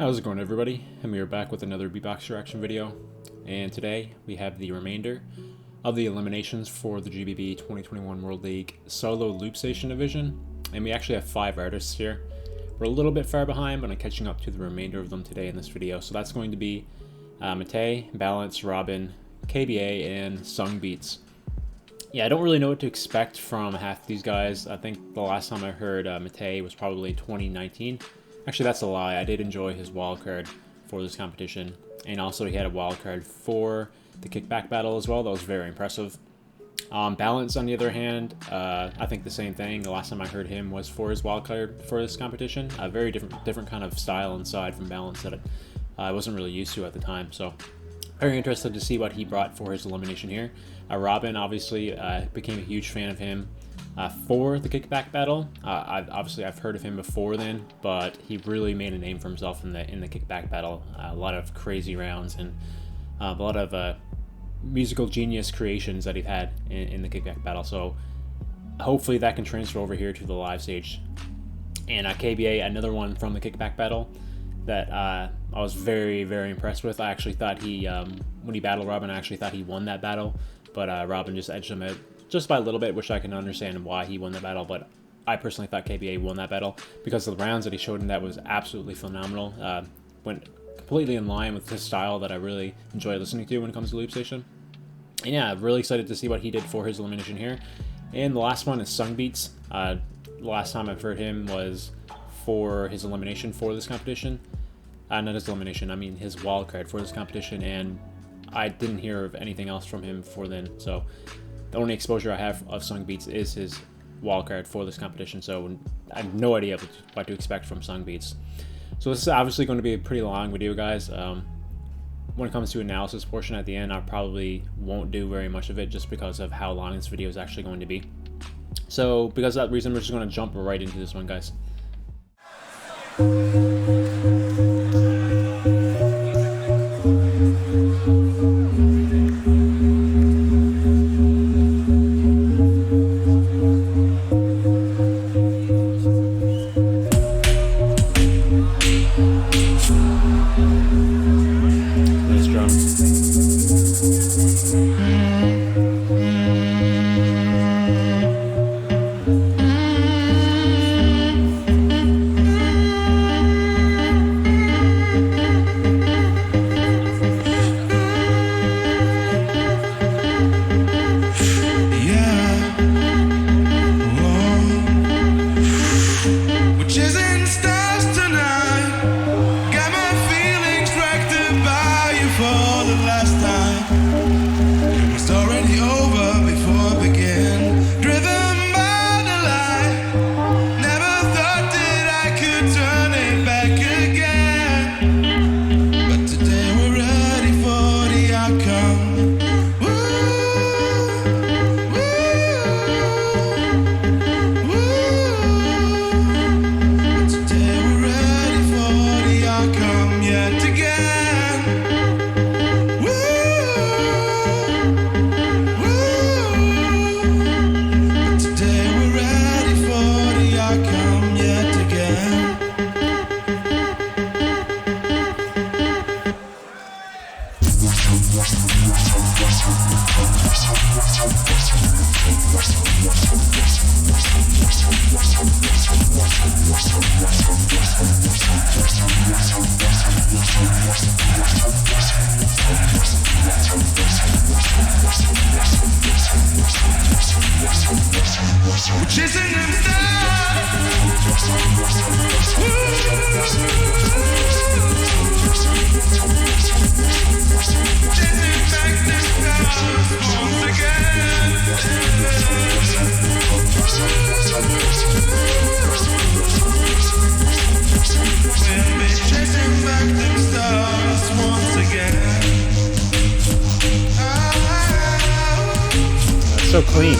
How's it going, everybody? And we are back with another beatbox reaction video, and today we have the remainder of the eliminations for the GBB 2021 World League solo Loopstation division, and we actually have 5 artists here. We're a little bit far behind, but I'm catching up to the remainder of them today in this video. So that's going to be Matej, Balance, Robin, KBA, and SungBeats. Yeah, I don't really know what to expect from half these guys. I think the last time I heard Matej was probably 2019. Actually, that's a lie. I did enjoy his wildcard for this competition. And also he had a wildcard for the kickback battle as well. That was very impressive. Balance, on the other hand, I think the same thing. The last time I heard him was for his wildcard for this competition. A very different kind of style inside from Balance that I wasn't really used to at the time. So very interested to see what he brought for his elimination here. Robin, obviously, became a huge fan of him for the kickback battle. I've heard of him before then, but he really made a name for himself in the kickback battle. A lot of crazy rounds and a lot of musical genius creations that he had in the kickback battle. So hopefully that can transfer over here to the live stage. And KBA, another one from the kickback battle that I was very impressed with. I actually thought he when he battled Robin, I actually thought he won that battle, but Robin just edged him out just by a little bit, which I can understand why he won that battle. But I personally thought KBA won that battle because of the rounds that he showed, and that was absolutely phenomenal. Went completely in line with his style that I really enjoy listening to when it comes to Loopstation. And yeah, really excited to see what he did for his elimination here. And the last one is SungBeats. The last time I've heard him was for his elimination for this competition. Not his elimination, I mean his wildcard for this competition, and I didn't hear of anything else from him before then. So the only exposure I have of SungBeats is his wildcard for this competition, so I have no idea what to expect from SungBeats. So this is obviously going to be a pretty long video, guys. When it comes to analysis portion at the end, I probably won't do very much of it just because of how long this video is actually going to be. So because of that reason, we're just going to jump right into this one, guys. So clean.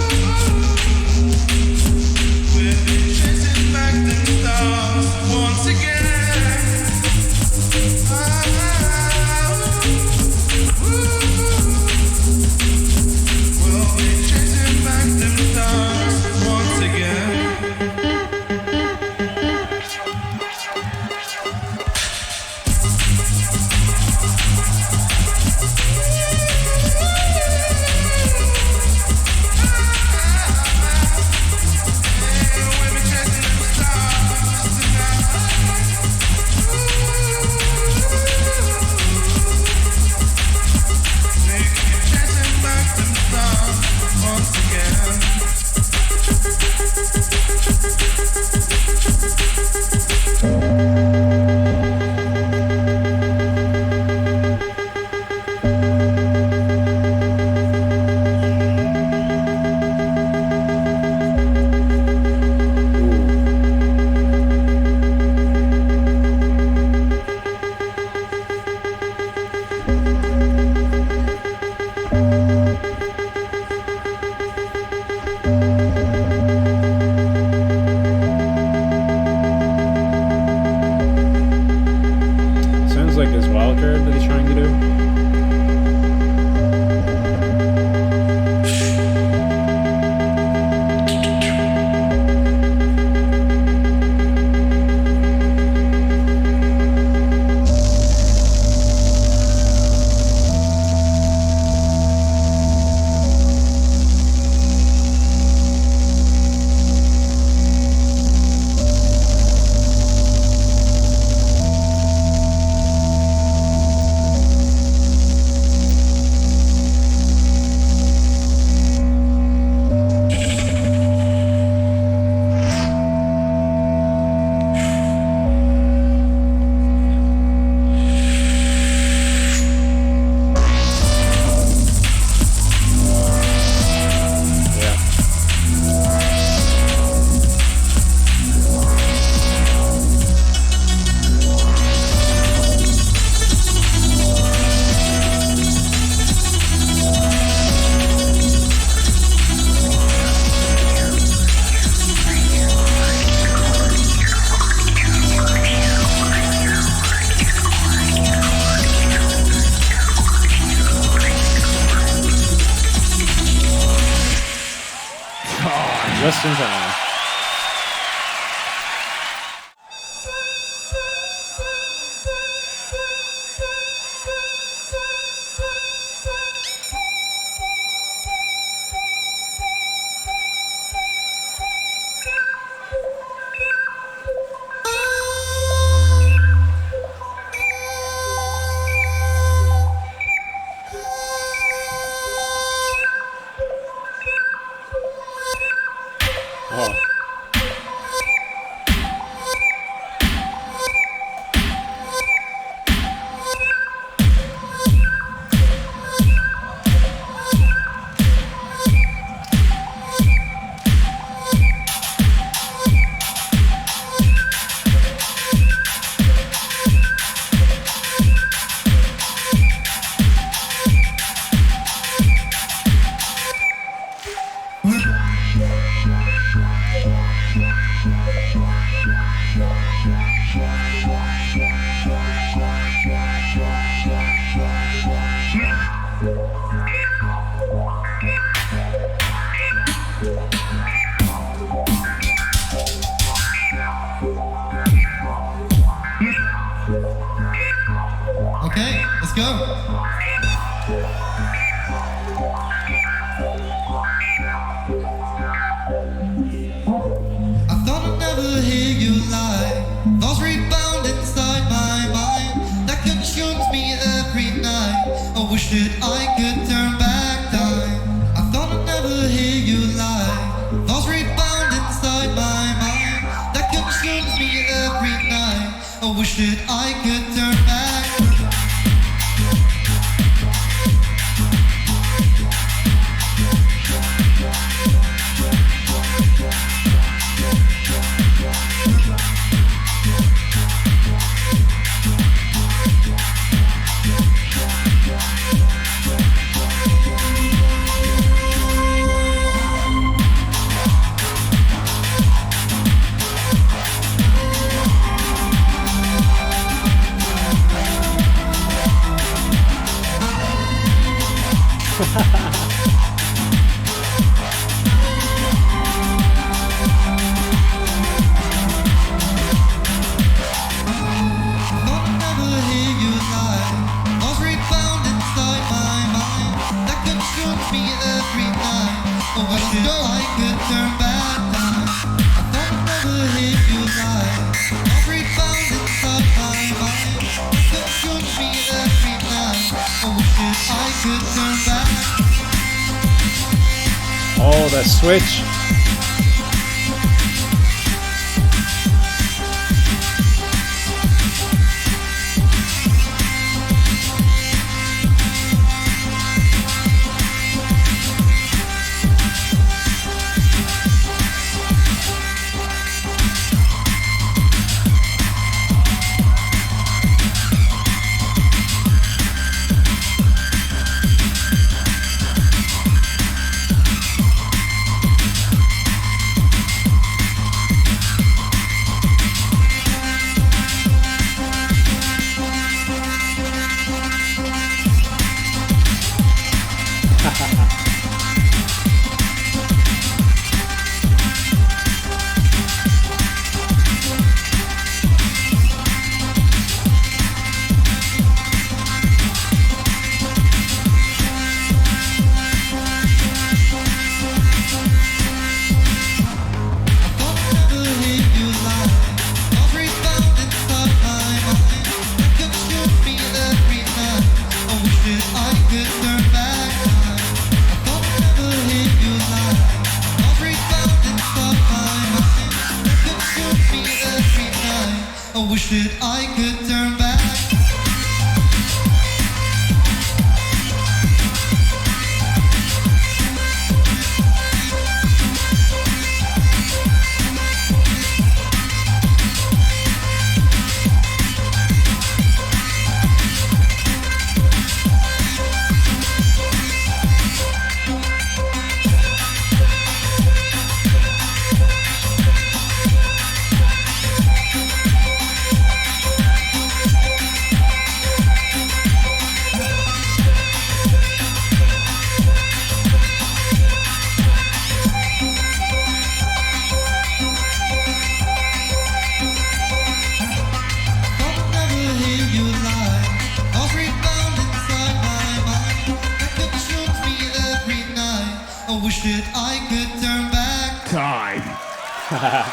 curve that he's trying to do. Just in time. Oh. Okay, let's go. I thought I'd never hear you lie. Thoughts rebound inside my mind that consumes me every night. I wish that I could turn back time. I thought I'd never hear you lie. Thoughts rebound inside my mind that consumes me every night. I wish that I could turn back. Oh, that switch. That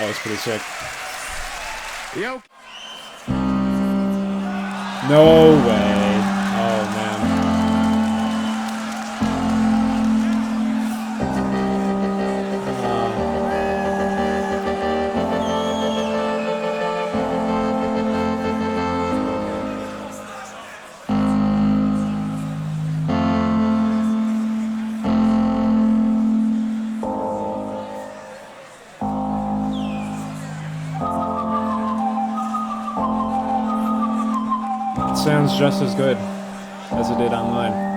was pretty sick. Yo. No way. Oh, man. Sounds just as good as it did online.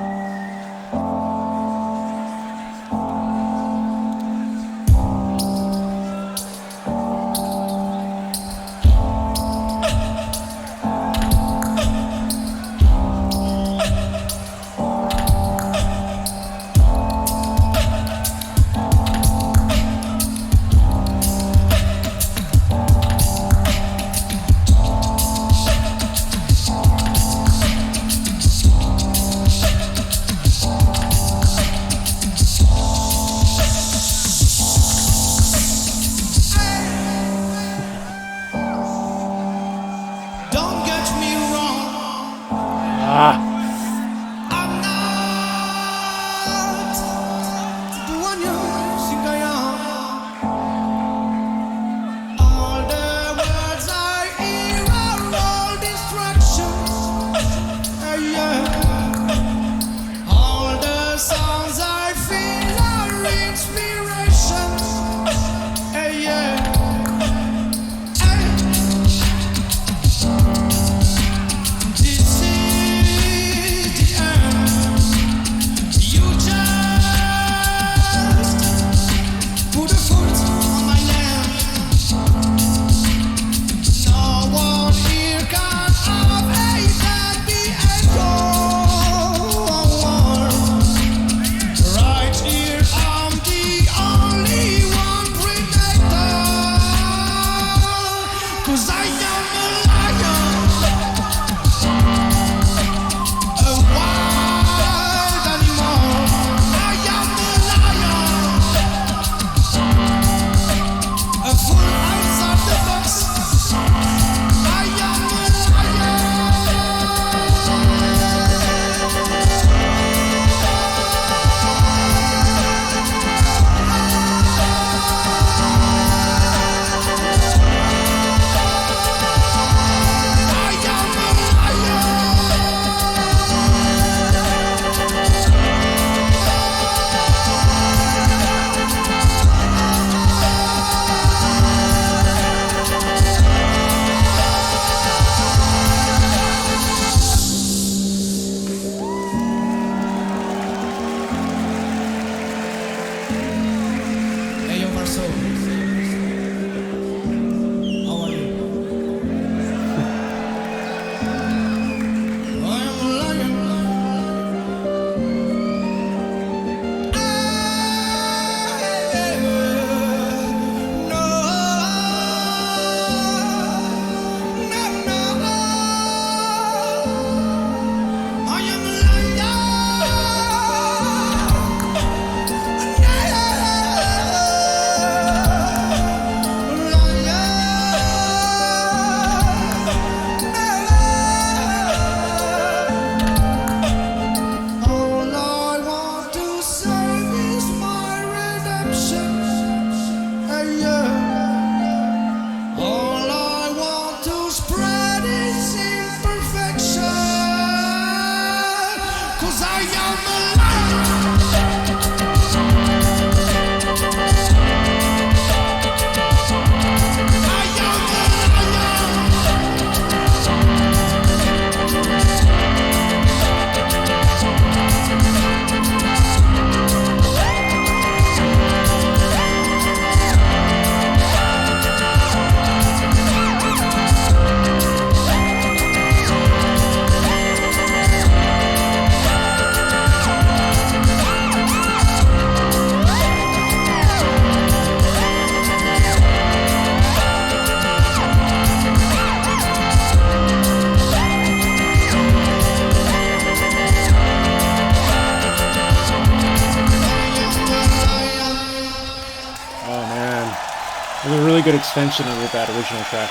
was a really good extension of that original track.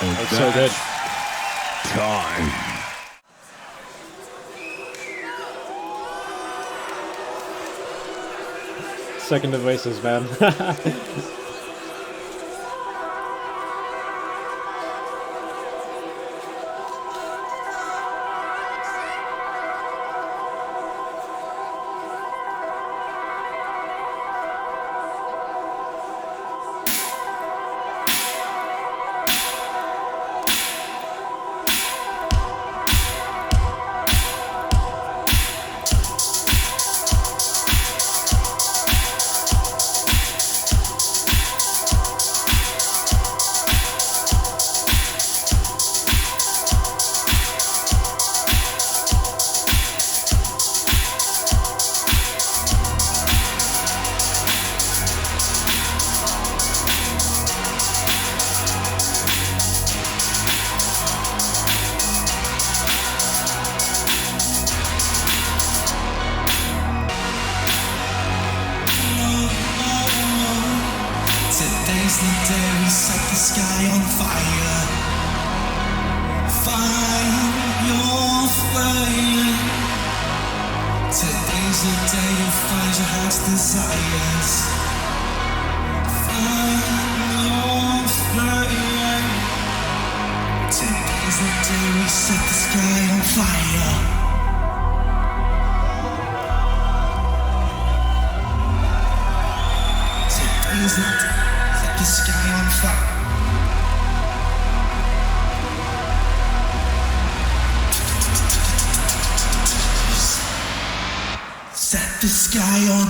It's so good. Time. Second devices, man. Today's the day we set the sky on fire. Find your flame. Today's the day you find your heart's desires. Find your flame. Today's the day we set the sky on fire. Today's the day set the sky on fire. Set the sky on.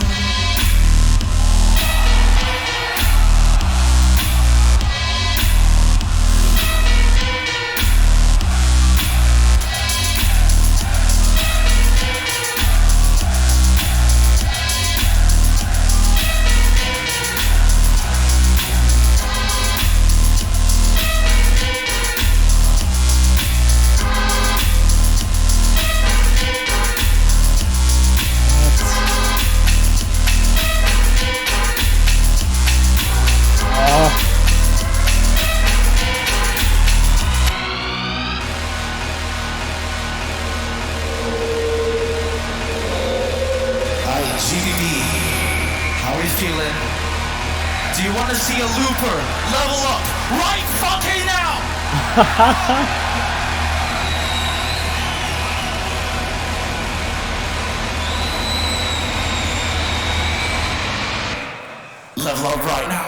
GBB, how are you feeling? Do you want to see a looper level up right fucking now? Level up right now.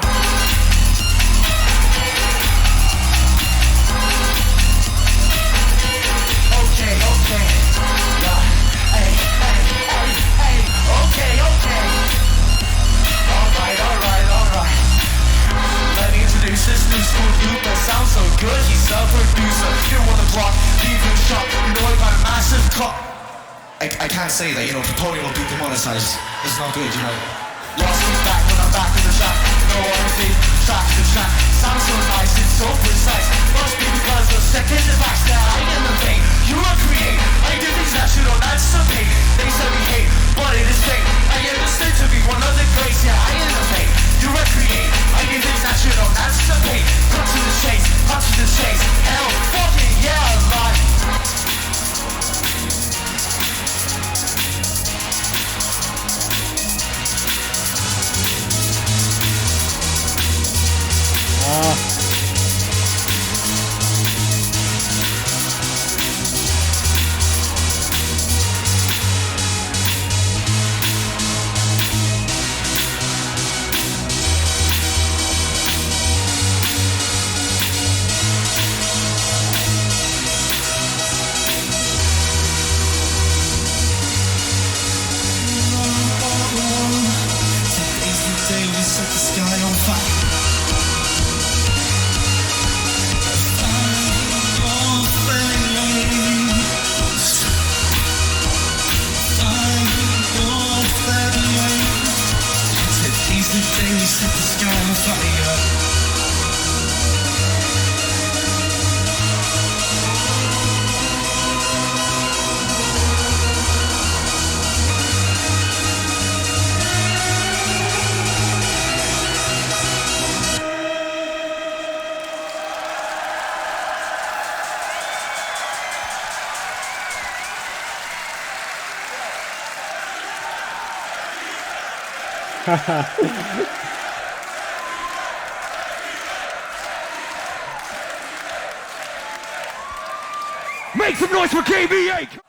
Okay, okay. Yeah. Hey, hey, hey, hey. Okay, okay. Alright. Let me introduce this new school looper. Sounds so good, he's a producer. You on the block, leaving shop. You know I got a massive cut. I can't say that, the podium will be demonetized. It's not good, Lost me back when I'm back in the track. No honesty, track to track. Sounds so nice, it's so precise. Must be because the second device that I innovate. You recreate, I do things that you don't anticipate. They say we hate, but it is fake. I understood to be one of the greats, yeah, I innovate. You recreate, I do things that you don't anticipate. Cut to the chase, hell fucking yeah, like. Make some noise for KBA!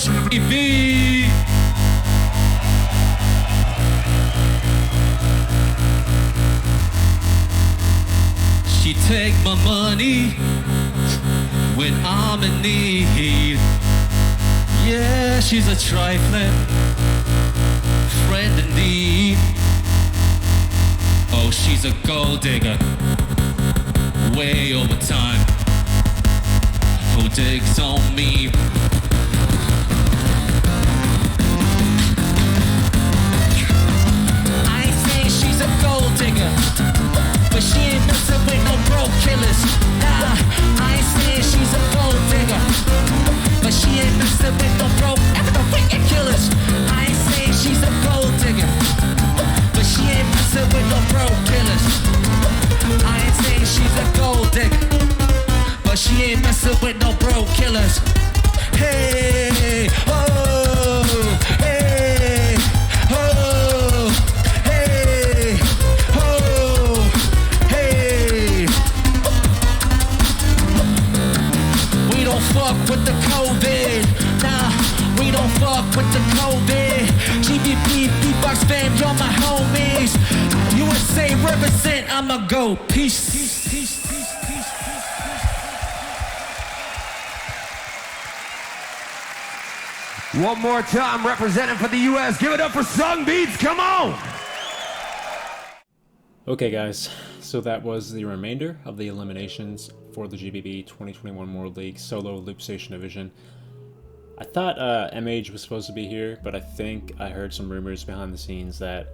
GBB. She take my money when I'm in need. Yeah, she's a trifling friend indeed. Oh, she's a gold digger, way over time. Who digs on me? I ain't saying she's a gold digger, but she ain't messing with no broke killers. Nah, I ain't saying she's a gold digger, but she ain't messing with no broke freaking killers. I ain't saying she's a gold digger, but she ain't messing with no broke killers. I ain't saying she's a gold digger, but she ain't messing with no broke killers. Hey, oh, hey, oh, hey, oh, hey. We don't fuck with the COVID, nah, we don't fuck with the COVID. GBB, beatbox fam, you're my homies. USA represent, I'ma go, peace. One more time, representing for the US. Give it up for SungBeats. Come on. Okay, guys, so that was the remainder of the eliminations for the GBB 2021 World League Solo Loopstation Division. I thought MH was supposed to be here, but I think I heard some rumors behind the scenes that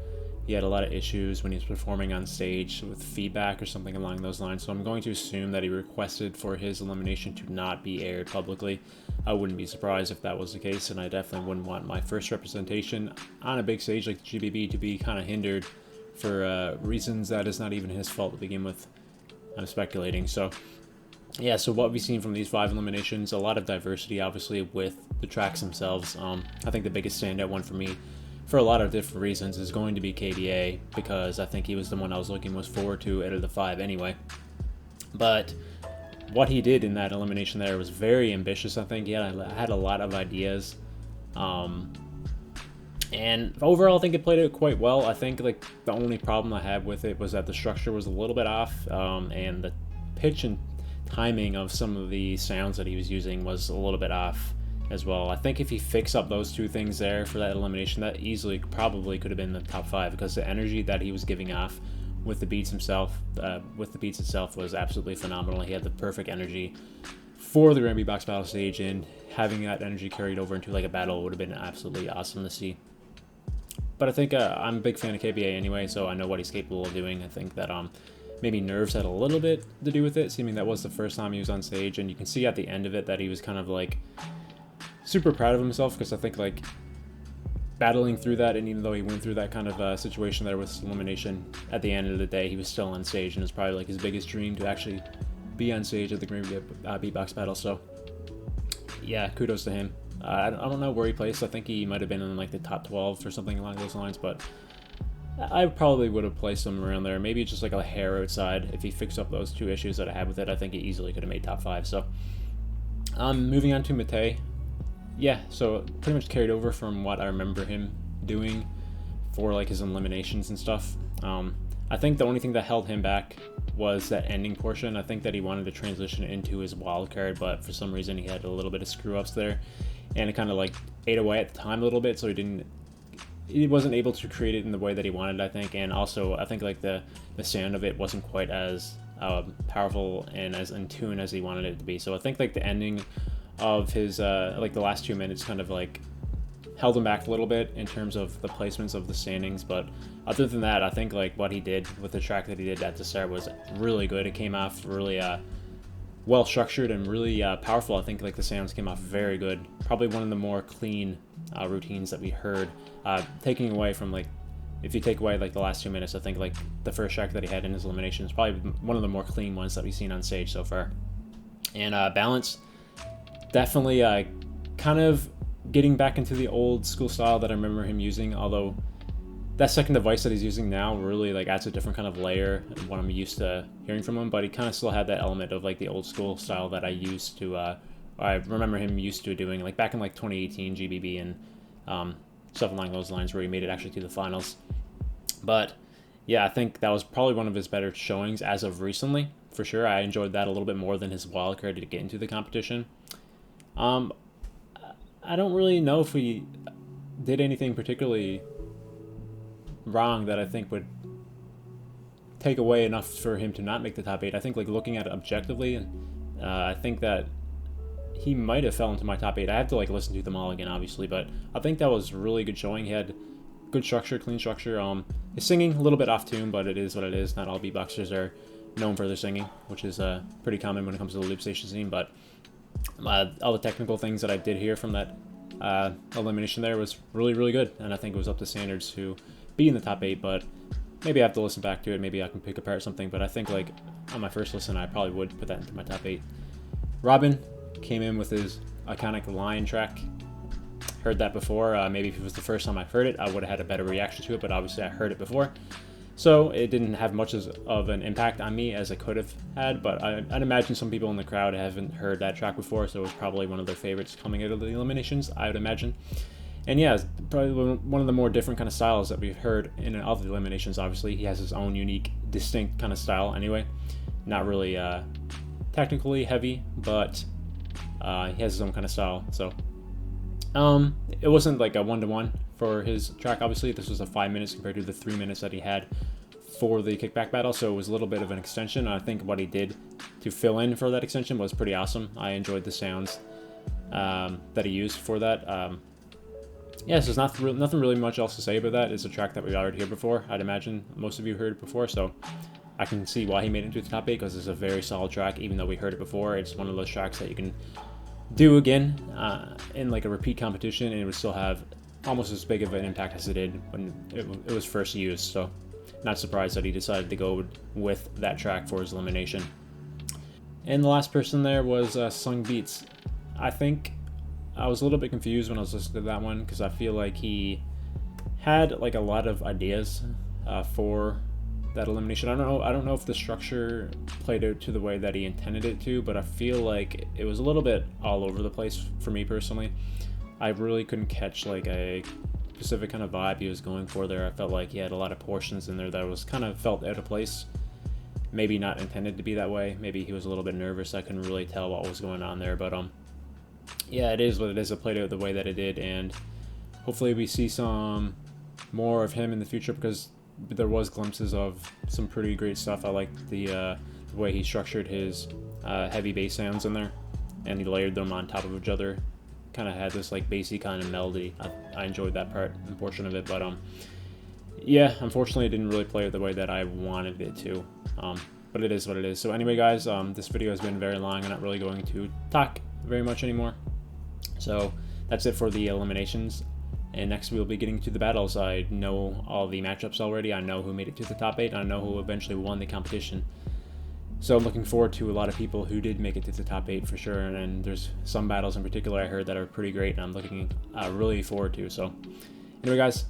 he had a lot of issues when he was performing on stage with feedback or something along those lines, so I'm going to assume that he requested for his elimination to not be aired publicly. I wouldn't be surprised if that was the case, and I definitely wouldn't want my first representation on a big stage like the GBB to be kind of hindered for reasons that is not even his fault to begin with. I'm speculating. So yeah, so what we've seen from these 5 eliminations, a lot of diversity obviously with the tracks themselves. I think the biggest standout one for me, for a lot of different reasons, is going to be KBA, because I think he was the one I was looking most forward to out of the 5 anyway. But what he did in that elimination there was very ambitious. I think he had a lot of ideas, and overall I think it played it quite well. I think like the only problem I had with it was that the structure was a little bit off, and the pitch and timing of some of the sounds that he was using was a little bit off as well. I think if he fixed up those 2 things there for that elimination, that easily probably could have been the top 5, because the energy that he was giving off with the beats itself was absolutely phenomenal. He had the perfect energy for the Grand Beatbox battle stage, and having that energy carried over into like a battle would have been absolutely awesome to see. But I think I'm a big fan of KBA anyway, so I know what he's capable of doing. I think that maybe nerves had a little bit to do with it, seeming that was the first time he was on stage, and you can see at the end of it that he was kind of like super proud of himself, because I think like battling through that, and even though he went through that kind of situation there with elimination, at the end of the day he was still on stage, and it's probably like his biggest dream to actually be on stage at the Grand Beatbox battle. So yeah, kudos to him. I don't know where he placed. I think he might have been in like the top 12 or something along those lines, but I probably would have placed him around there, maybe just like a hair outside. If he fixed up those 2 issues that I had with it, I think he easily could have made top 5. So moving on to Matej. Yeah, so pretty much carried over from what I remember him doing for like his eliminations and stuff. I think the only thing that held him back was that ending portion. I think that he wanted to transition into his wild card, but for some reason he had a little bit of screw ups there, and it kind of like ate away at the time a little bit, so he wasn't able to create it in the way that he wanted, I think. And also I think like the sound of it wasn't quite as powerful and as in tune as he wanted it to be. So I think like the ending of his like the last 2 minutes kind of like held him back a little bit in terms of the placements of the standings. But other than that, I think like what he did with the track that he did at the start was really good. It came off really well structured and really powerful. I think like the sounds came off very good. Probably one of the more clean routines that we heard, taking away from like, if you take away like the last 2 minutes, I think like the first track that he had in his elimination is probably one of the more clean ones that we've seen on stage so far. And balance, definitely kind of getting back into the old school style that I remember him using, although that second device that he's using now really like adds a different kind of layer than what I'm used to hearing from him. But he kind of still had that element of like the old school style that I used to I remember him used to doing like back in like 2018 GBB and stuff along those lines, where he made it actually to the finals. But yeah, I think that was probably one of his better showings as of recently, for sure. I enjoyed that a little bit more than his wildcard to get into the competition. I don't really know if we did anything particularly wrong that I think would take away enough for him to not make the top 8. I think like looking at it objectively, I think that he might have fell into my top 8. I have to like listen to them all again, obviously, but I think that was really good showing. He had good structure, clean structure. His singing a little bit off tune, but it is what it is. Not all beatboxers are known for their singing, which is pretty common when it comes to the Loopstation scene. But all the technical things that I did hear from that elimination there was really, really good, and I think it was up to standards to be in the top 8. But maybe I have to listen back to it. Maybe I can pick apart something. But I think like on my first listen, I probably would put that into my top 8. Robin came in with his iconic Lion track. Heard that before. Maybe if it was the first time I've heard it, I would have had a better reaction to it, but obviously I heard it before, so it didn't have much of an impact on me as it could have had. But I'd imagine some people in the crowd haven't heard that track before, so it was probably one of their favorites coming out of the eliminations, I would imagine. And yeah, it's probably one of the more different kind of styles that we've heard in all the eliminations. Obviously, he has his own unique, distinct kind of style anyway. Not really technically heavy, but he has his own kind of style. So It wasn't like a 1-to-1 for his track. Obviously, this was a 5 minutes compared to the 3 minutes that he had for the kickback battle, so it was a little bit of an extension. I think what he did to fill in for that extension was pretty awesome. I enjoyed the sounds that he used for that. Yeah, so there's nothing really much else to say about that. It's a track that we already heard before. I'd imagine most of you heard it before, so I can see why he made it into the top 8, because it's a very solid track. Even though we heard it before, it's one of those tracks that you can do again in like a repeat competition, and it would still have almost as big of an impact as it did when it was first used. So not surprised that he decided to go with that track for his elimination. And the last person there was SungBeats. I think I was a little bit confused when I was listening to that one, because I feel like he had like a lot of ideas for that elimination. I don't know if the structure played out to the way that he intended it to, but I feel like it was a little bit all over the place for me personally. I really couldn't catch like a specific kind of vibe he was going for there. I felt like he had a lot of portions in there that was kind of felt out of place. Maybe not intended to be that way. Maybe he was a little bit nervous. I couldn't really tell what was going on there, but yeah, it is what it is. It played out the way that it did, and hopefully we see some more of him in the future, because there was glimpses of some pretty great stuff. I liked the way he structured his heavy bass sounds in there, and he layered them on top of each other. Kind of had this like bassy kind of melody. I enjoyed that part and portion of it, but yeah, unfortunately it didn't really play out the way that I wanted it to. But it is what it is. So anyway, guys, this video has been very long. I'm not really going to talk very much anymore. So that's it for the eliminations. And next we'll be getting to the battles. I know all the matchups already. I know who made it to the top 8. I know who eventually won the competition. So I'm looking forward to a lot of people who did make it to the top 8 for sure. And there's some battles in particular I heard that are pretty great, and I'm looking really forward to. So anyway, guys,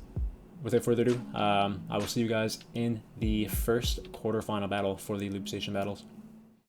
without further ado, I will see you guys in the first quarterfinal battle for the Loopstation battles.